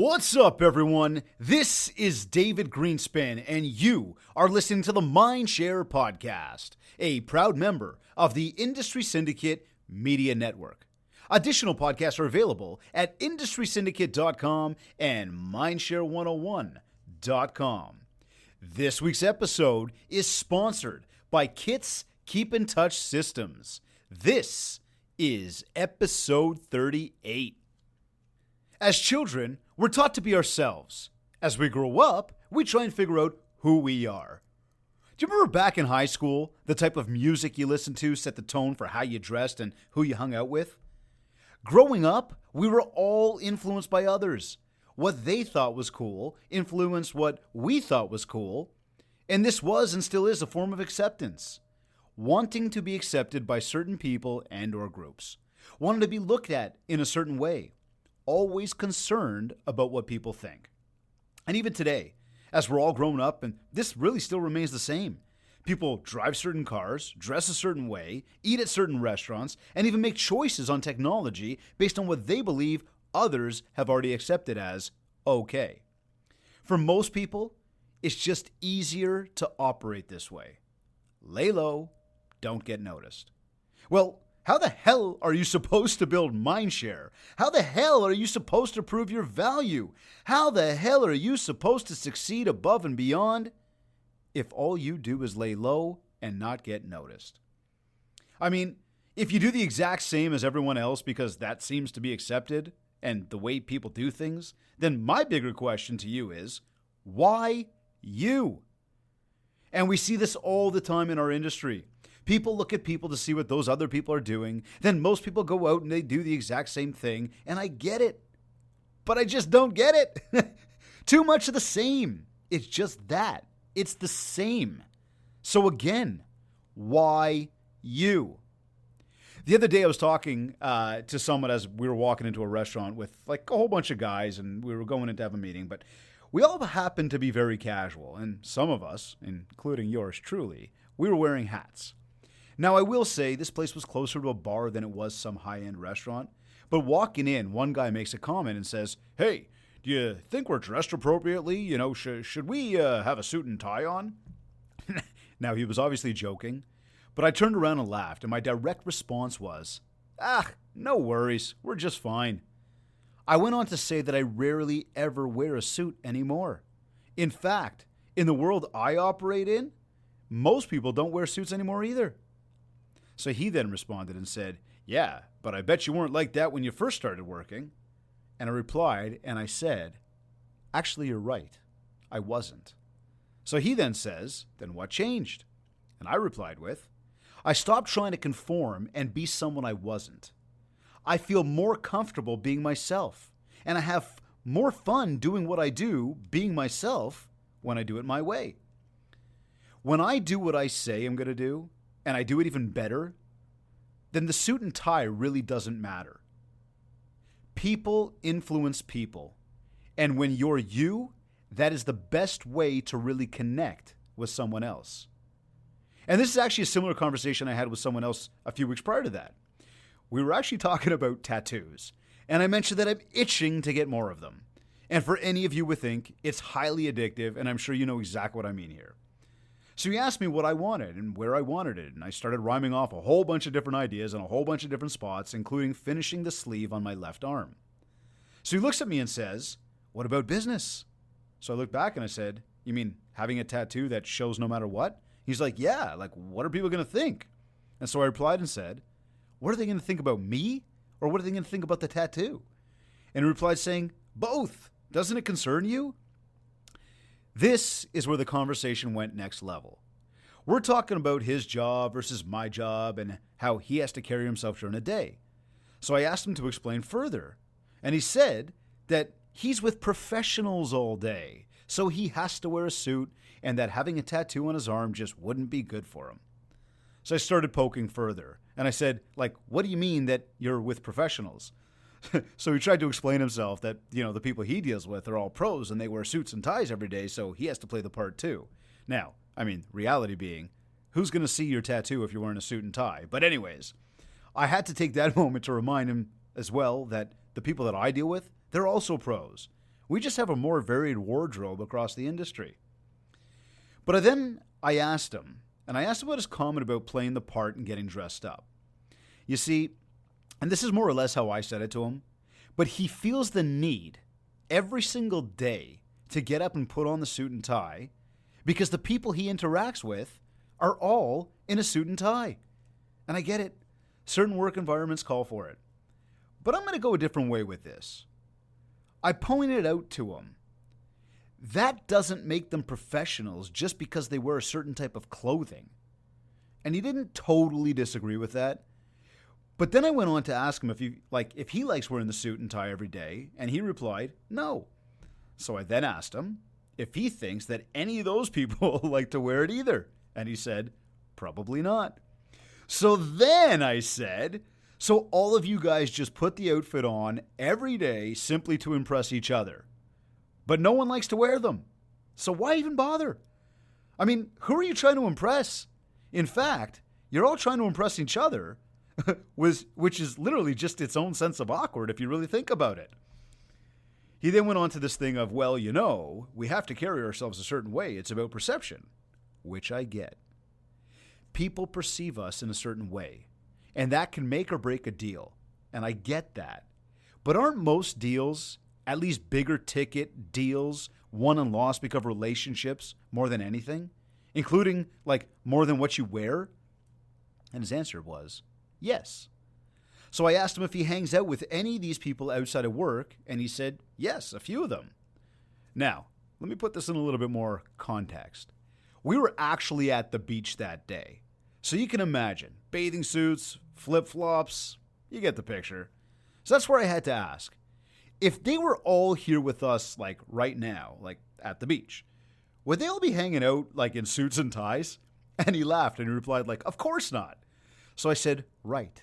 What's up, everyone? This is David Greenspan, and you are listening to the Mindshare Podcast, a proud member of the Industry Syndicate Media Network. Additional podcasts are available at industrysyndicate.com and mindshare101.com. This week's episode is sponsored by Kits Keep in Touch Systems. This is episode 38. As children, we're taught to be ourselves. As we grow up, we try and figure out who we are. Do you remember back in high school, the type of music you listened to set the tone for how you dressed and who you hung out with? Growing up, we were all influenced by others. What they thought was cool influenced what we thought was cool, and this was and still is a form of acceptance. Wanting to be accepted by certain people and or groups. Wanting to be looked at in a certain way. Always concerned about what people think. And even today, as we're all grown up, and this really still remains the same, people drive certain cars, dress a certain way, eat at certain restaurants, and even make choices on technology based on what they believe others have already accepted as okay. For most people, it's just easier to operate this way. Lay low, don't get noticed. Well, how the hell are you supposed to build mindshare? How the hell are you supposed to prove your value? How the hell are you supposed to succeed above and beyond if all you do is lay low and not get noticed? I mean, if you do the exact same as everyone else because that seems to be accepted and the way people do things, then my bigger question to you is, why you? And we see this all the time in our industry. People look at people to see what those other people are doing. Then most people go out and they do the exact same thing. And I get it. But I just don't get it. Too much of the same. It's just that. It's the same. So again, why you? The other day I was talking to someone as we were walking into a restaurant with like a whole bunch of guys. And we were going in to have a meeting. But we all happened to be very casual. And some of us, including yours truly, we were wearing hats. Now, I will say this place was closer to a bar than it was some high-end restaurant. But walking in, one guy makes a comment and says, "Hey, do you think we're dressed appropriately? You know, should we have a suit and tie on?" Now, he was obviously joking, but I turned around and laughed, and my direct response was, no worries, we're just fine. I went on to say that I rarely ever wear a suit anymore. In fact, in the world I operate in, most people don't wear suits anymore either. So he then responded and said, "Yeah, but I bet you weren't like that when you first started working." And I replied and I said, "Actually, you're right. I wasn't." So he then says, "Then what changed?" And I replied with, "I stopped trying to conform and be someone I wasn't. I feel more comfortable being myself, and I have more fun doing what I do, being myself, when I do it my way. When I do what I say I'm going to do, and I do it even better, then the suit and tie really doesn't matter. People influence people. And when you're you, that is the best way to really connect with someone else." And this is actually a similar conversation I had with someone else a few weeks prior to that. We were actually talking about tattoos. And I mentioned that I'm itching to get more of them. And for any of you with ink, it's highly addictive, and I'm sure you know exactly what I mean here. So he asked me what I wanted and where I wanted it, and I started rhyming off a whole bunch of different ideas and a whole bunch of different spots, including finishing the sleeve on my left arm. So he looks at me and says, "What about business?" So I looked back and I said, "You mean having a tattoo that shows no matter what?" He's like, "Yeah, like what are people going to think?" And so I replied and said, "What are they going to think about me? Or what are they going to think about the tattoo?" And he replied saying, "Both. Doesn't it concern you?" This is where the conversation went next level. We're talking about his job versus my job and how he has to carry himself during a day. So I asked him to explain further. And he said that he's with professionals all day, so he has to wear a suit and that having a tattoo on his arm just wouldn't be good for him. So I started poking further. And I said, like, what do you mean that you're with professionals? So he tried to explain himself that, the people he deals with are all pros and they wear suits and ties every day, so he has to play the part too. Now, reality being, who's going to see your tattoo if you're wearing a suit and tie? But anyways, I had to take that moment to remind him as well that the people that I deal with, they're also pros. We just have a more varied wardrobe across the industry. But then I asked him about his comment about playing the part and getting dressed up. You see, and this is more or less how I said it to him, but he feels the need every single day to get up and put on the suit and tie because the people he interacts with are all in a suit and tie. And I get it. Certain work environments call for it. But I'm going to go a different way with this. I pointed out to him that doesn't make them professionals just because they wear a certain type of clothing. And he didn't totally disagree with that. But then I went on to ask him if he likes wearing the suit and tie every day, and he replied, no. So I then asked him if he thinks that any of those people like to wear it either. And he said, probably not. So then I said, so all of you guys just put the outfit on every day simply to impress each other. But no one likes to wear them. So why even bother? I mean, who are you trying to impress? In fact, you're all trying to impress each other, which is literally just its own sense of awkward if you really think about it. He then went on to this thing of, well, we have to carry ourselves a certain way. It's about perception, which I get. People perceive us in a certain way, and that can make or break a deal, and I get that. But aren't most deals, at least bigger ticket deals, won and lost because of relationships more than anything, including more than what you wear? And his answer was yes. So I asked him if he hangs out with any of these people outside of work, and he said yes, a few of them. Now, let me put this in a little bit more context. We were actually at the beach that day. So you can imagine, bathing suits, flip-flops, you get the picture. So that's where I had to ask. If they were all here with us, right now, at the beach, would they all be hanging out, in suits and ties? And he laughed and he replied, of course not. So I said, right.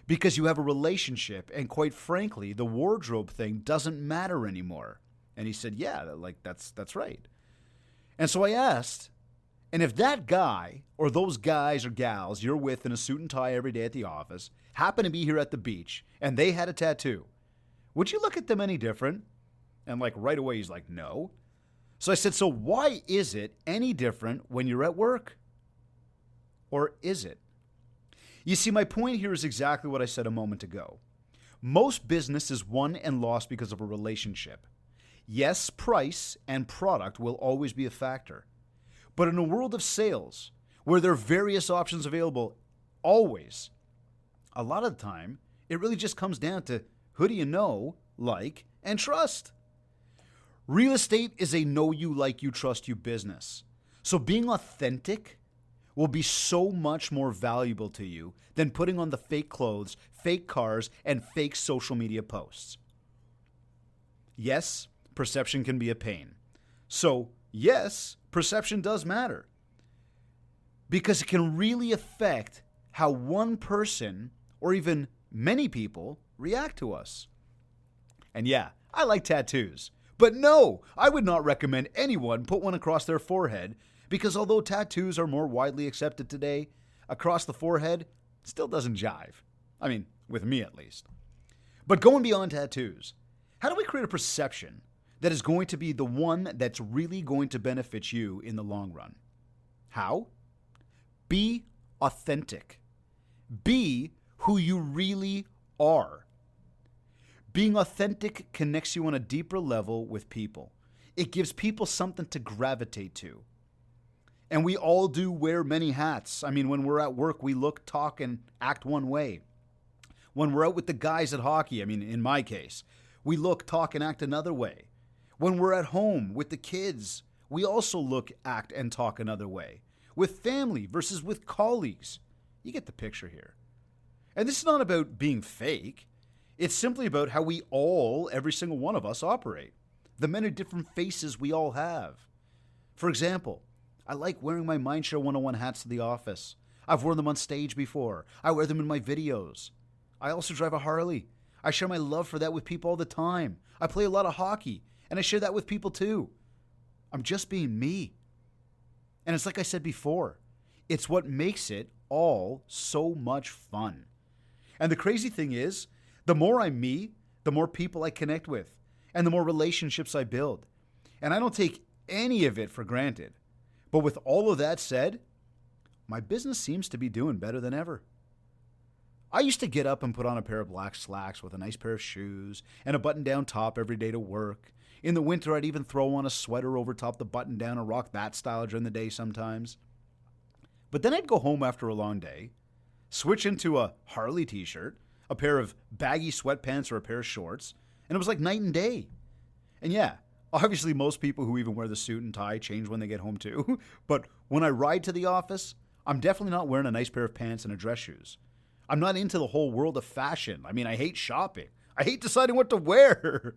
Because you have a relationship, and quite frankly, the wardrobe thing doesn't matter anymore. And he said, yeah, that's right. And so I asked, and if that guy or those guys or gals you're with in a suit and tie every day at the office happen to be here at the beach and they had a tattoo, would you look at them any different? And right away he's like, no. So I said, so why is it any different when you're at work? Or is it? You see, my point here is exactly what I said a moment ago. Most business is won and lost because of a relationship. Yes, price and product will always be a factor. But in a world of sales, where there are various options available, always, a lot of the time, it really just comes down to who do you know, like, and trust. Real estate is a know you, like you, trust you business. So being authentic will be so much more valuable to you than putting on the fake clothes, fake cars, and fake social media posts. Yes, perception can be a pain. So, yes, perception does matter. Because it can really affect how one person, or even many people, react to us. And yeah, I like tattoos. But no, I would not recommend anyone put one across their forehead, because although tattoos are more widely accepted today, across the forehead still doesn't jive. I mean, with me at least. But going beyond tattoos, how do we create a perception that is going to be the one that's really going to benefit you in the long run? How? Be authentic. Be who you really are. Being authentic connects you on a deeper level with people. It gives people something to gravitate to. And we all do wear many hats. I mean, when we're at work, we look, talk, and act one way. When we're out with the guys at hockey, I mean, in my case, we look, talk, and act another way. When we're at home with the kids, we also look, act, and talk another way. With family versus with colleagues. You get the picture here. And this is not about being fake. It's simply about how we all, every single one of us, operate. The many different faces we all have. For example, I like wearing my Mindshare 101 hats to the office. I've worn them on stage before. I wear them in my videos. I also drive a Harley. I share my love for that with people all the time. I play a lot of hockey, and I share that with people too. I'm just being me. And it's like I said before, it's what makes it all so much fun. And the crazy thing is, the more I'm me, the more people I connect with. and the more relationships I build. And I don't take any of it for granted. But with all of that said, my business seems to be doing better than ever. I used to get up and put on a pair of black slacks with a nice pair of shoes and a button-down top every day to work. In the winter, I'd even throw on a sweater over top the button-down and rock that style during the day sometimes. But then I'd go home after a long day, switch into a Harley t-shirt, a pair of baggy sweatpants or a pair of shorts, and it was like night and day. And yeah, obviously most people who even wear the suit and tie change when they get home too. But when I ride to the office, I'm definitely not wearing a nice pair of pants and a dress shoes. I'm not into the whole world of fashion. I mean, I hate shopping. I hate deciding what to wear.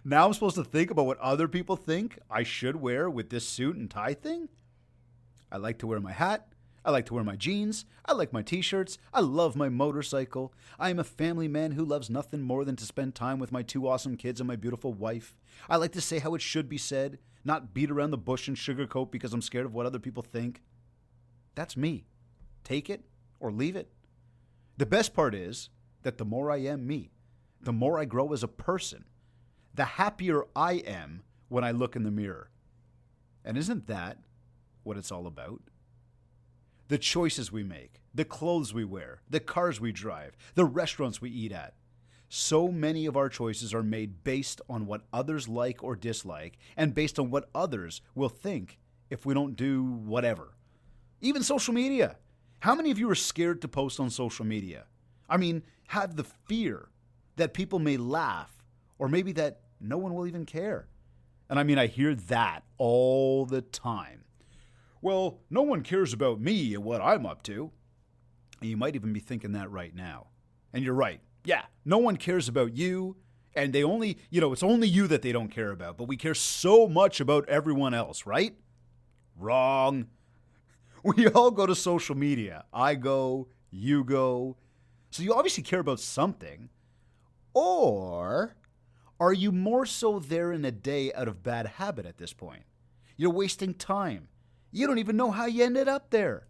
Now I'm supposed to think about what other people think I should wear with this suit and tie thing? I like to wear my hat. I like to wear my jeans. I like my t-shirts. I love my motorcycle. I am a family man who loves nothing more than to spend time with my 2 awesome kids and my beautiful wife. I like to say how it should be said, not beat around the bush and sugarcoat because I'm scared of what other people think. That's me. Take it or leave it. The best part is that the more I am me, the more I grow as a person, the happier I am when I look in the mirror. And isn't that what it's all about? The choices we make, the clothes we wear, the cars we drive, the restaurants we eat at. So many of our choices are made based on what others like or dislike and based on what others will think if we don't do whatever. Even social media. How many of you are scared to post on social media? I mean, have the fear that people may laugh or maybe that no one will even care. And I mean, I hear that all the time. Well, no one cares about me and what I'm up to. And you might even be thinking that right now. And you're right. Yeah, no one cares about you. And they only, it's only you that they don't care about. But we care so much about everyone else, right? Wrong. We all go to social media. I go, you go. So you obviously care about something. Or are you more so there in a day out of bad habit at this point? You're wasting time. You don't even know how you ended up there.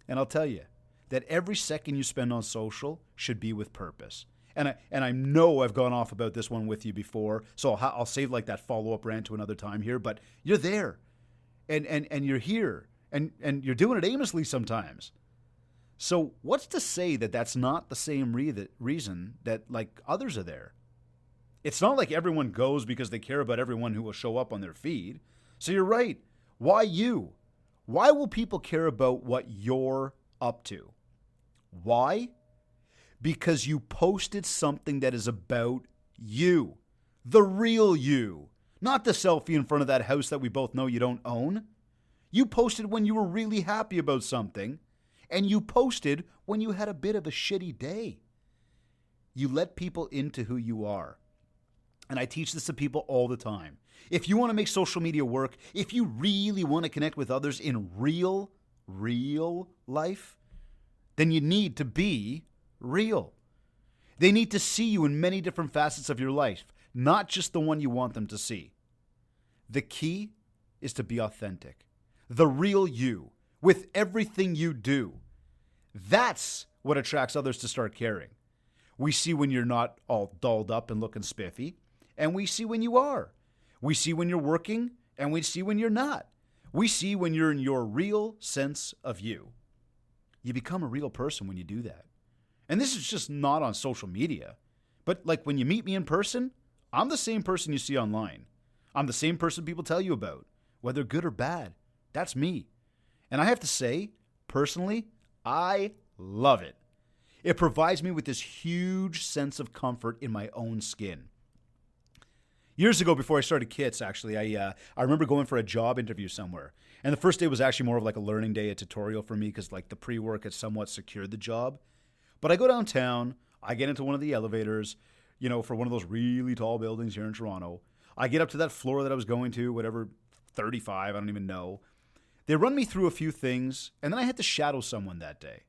And I'll tell you that every second you spend on social should be with purpose. And I know I've gone off about this one with you before, so I'll save like that follow-up rant to another time here, but you're there. And you're here. And you're doing it aimlessly sometimes. So what's to say that that's not the same reason that like others are there? It's not like everyone goes because they care about everyone who will show up on their feed. So you're right. Why you? Why will people care about what you're up to? Why? Because you posted something that is about you. The real you. Not the selfie in front of that house that we both know you don't own. You posted when you were really happy about something, and you posted when you had a bit of a shitty day. You let people into who you are. And I teach this to people all the time. If you want to make social media work, if you really want to connect with others in real life, then you need to be real. They need to see you in many different facets of your life, not just the one you want them to see. The key is to be authentic. The real you, with everything you do. That's what attracts others to start caring. We see when you're not all dolled up and looking spiffy, and we see when you are. We see when you're working, and we see when you're not. We see when you're in your real sense of you. You become a real person when you do that. And this is just not on social media. But like when you meet me in person, I'm the same person you see online. I'm the same person people tell you about, whether good or bad. That's me. And I have to say, personally, I love it. It provides me with this huge sense of comfort in my own skin. Years ago, before I started Kits, actually, I remember going for a job interview somewhere. And the first day was actually more of like a learning day, a tutorial for me, because like the pre-work had somewhat secured the job. But I go downtown, I get into one of the elevators, for one of those really tall buildings here in Toronto. I get up to that floor that I was going to, whatever, 35, I don't even know. They run me through a few things, and then I had to shadow someone that day.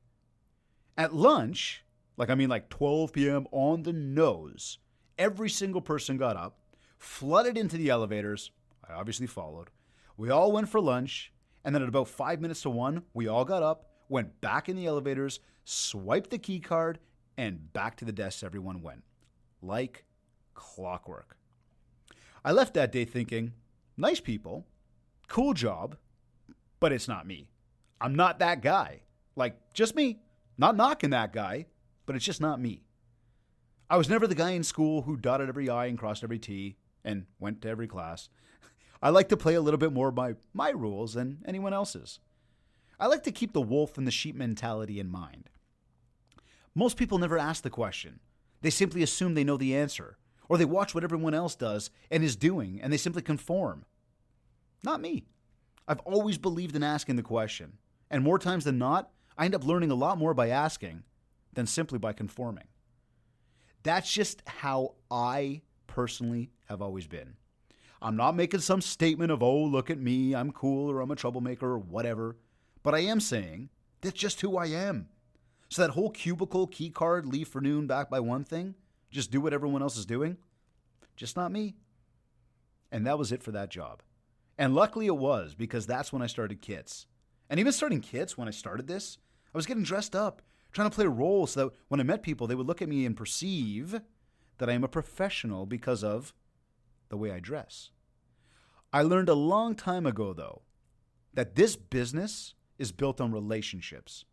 At lunch, like 12 p.m. on the nose, every single person got up, flooded into the elevators. I obviously followed. We all went for lunch, and then at about 5 minutes to 1, we all got up, went back in the elevators, swiped the key card, and back to the desks everyone went. Like clockwork. I left that day thinking, nice people, cool job, but it's not me. I'm not that guy. Like, just me. Not knocking that guy, but it's just not me. I was never the guy in school who dotted every I and crossed every T and went to every class. I like to play a little bit more by my rules than anyone else's. I like to keep the wolf and the sheep mentality in mind. Most people never ask the question. They simply assume they know the answer, or they watch what everyone else does and is doing, and they simply conform. Not me. I've always believed in asking the question, and more times than not, I end up learning a lot more by asking than simply by conforming. That's just how I personally have always been. I'm not making some statement of, oh, look at me, I'm cool, or I'm a troublemaker, or whatever, but I am saying that's just who I am. So that whole cubicle, key card, leave for noon, back by one thing, just do what everyone else is doing, just not me. And that was it for that job. And luckily it was, because that's when I started Kits. And even starting Kits, when I started this, I was getting dressed up, trying to play a role so that when I met people, they would look at me and perceive that I am a professional because of the way I dress. I learned a long time ago, though, that this business is built on relationships.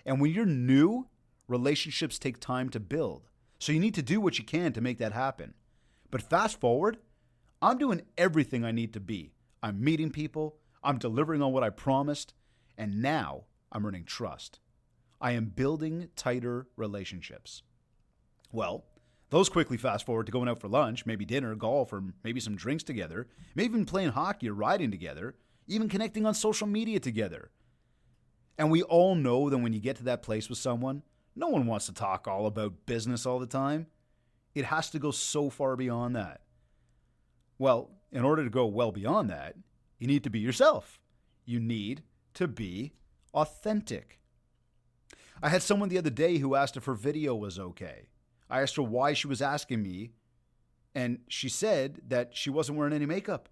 And when you're new, relationships take time to build. So you need to do what you can to make that happen. But fast forward, I'm doing everything I need to be. I'm meeting people, I'm delivering on what I promised, and now I'm earning trust. I am building tighter relationships. Well, those quickly fast forward to going out for lunch, maybe dinner, golf, or maybe some drinks together, maybe even playing hockey or riding together, even connecting on social media together. And we all know that when you get to that place with someone, no one wants to talk all about business all the time. It has to go so far beyond that. Well, in order to go well beyond that, you need to be yourself. You need to be authentic. I had someone the other day who asked if her video was okay. I asked her why she was asking me, and she said that she wasn't wearing any makeup.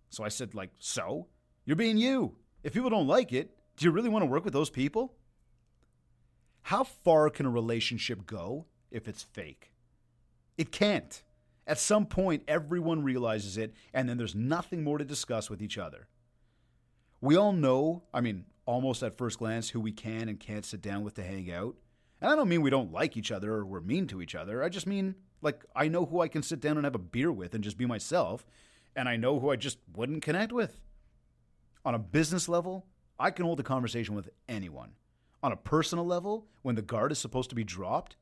So I said, so? You're being you. If people don't like it, do you really want to work with those people? How far can a relationship go if it's fake? It can't. At some point, everyone realizes it, and then there's nothing more to discuss with each other. We all know, almost at first glance, who we can and can't sit down with to hang out. And I don't mean we don't like each other or we're mean to each other. I just mean, I know who I can sit down and have a beer with and just be myself, and I know who I just wouldn't connect with. On a business level, I can hold a conversation with anyone. On a personal level, when the guard is supposed to be dropped,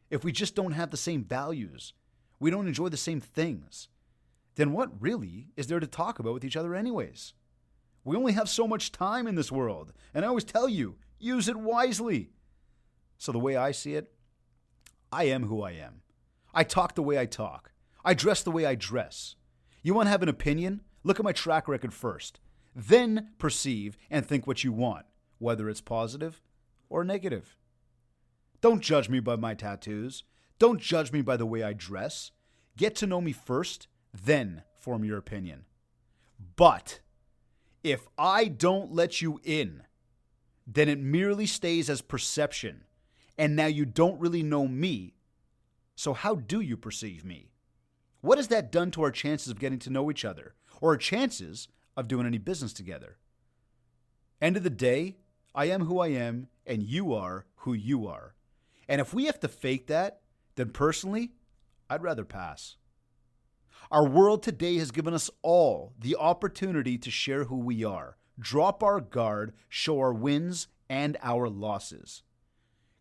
if we just don't have the same values, we don't enjoy the same things, then what really is there to talk about with each other anyways? We only have so much time in this world, and I always tell you, use it wisely. So the way I see it, I am who I am. I talk the way I talk. I dress the way I dress. You want to have an opinion? Look at my track record first. Then perceive and think what you want, whether it's positive or negative. Don't judge me by my tattoos. Don't judge me by the way I dress. Get to know me first, then form your opinion. But if I don't let you in, then it merely stays as perception, and now you don't really know me. So how do you perceive me? What has that done to our chances of getting to know each other, or our chances of doing any business together? End of the day, I am who I am, and you are who you are. And if we have to fake that, then personally, I'd rather pass. Our world today has given us all the opportunity to share who we are, drop our guard, show our wins and our losses.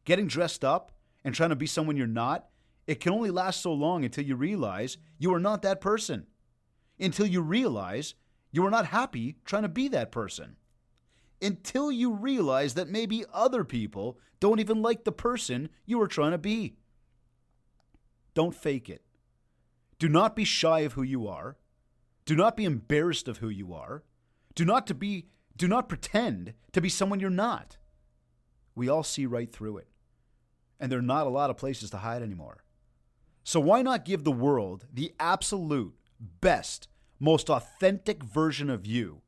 Getting dressed up and trying to be someone you're not, it can only last so long until you realize you are not that person. Until you realize you are not happy trying to be that person. Until you realize that maybe other people don't even like the person you are trying to be. Don't fake it. Do not be shy of who you are. Do not be embarrassed of who you are. Do not pretend to be someone you're not. We all see right through it. And there are not a lot of places to hide anymore. So why not give the world the absolute best, most authentic version of you,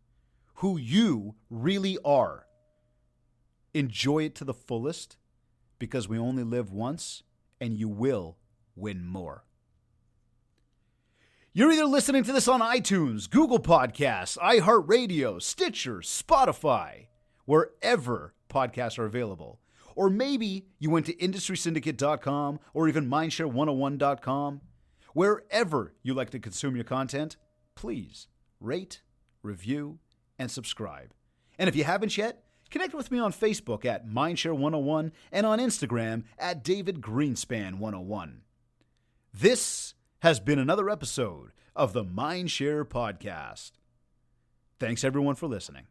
who you really are? Enjoy it to the fullest, because we only live once, and you will win more. You're either listening to this on iTunes, Google Podcasts, iHeartRadio, Stitcher, Spotify, wherever podcasts are available. Or maybe you went to industrysyndicate.com or even mindshare101.com. Wherever you like to consume your content, please rate, review, and subscribe. And if you haven't yet, connect with me on Facebook at Mindshare101 and on Instagram at DavidGreenspan101. This has been another episode of the Mindshare Podcast. Thanks everyone for listening.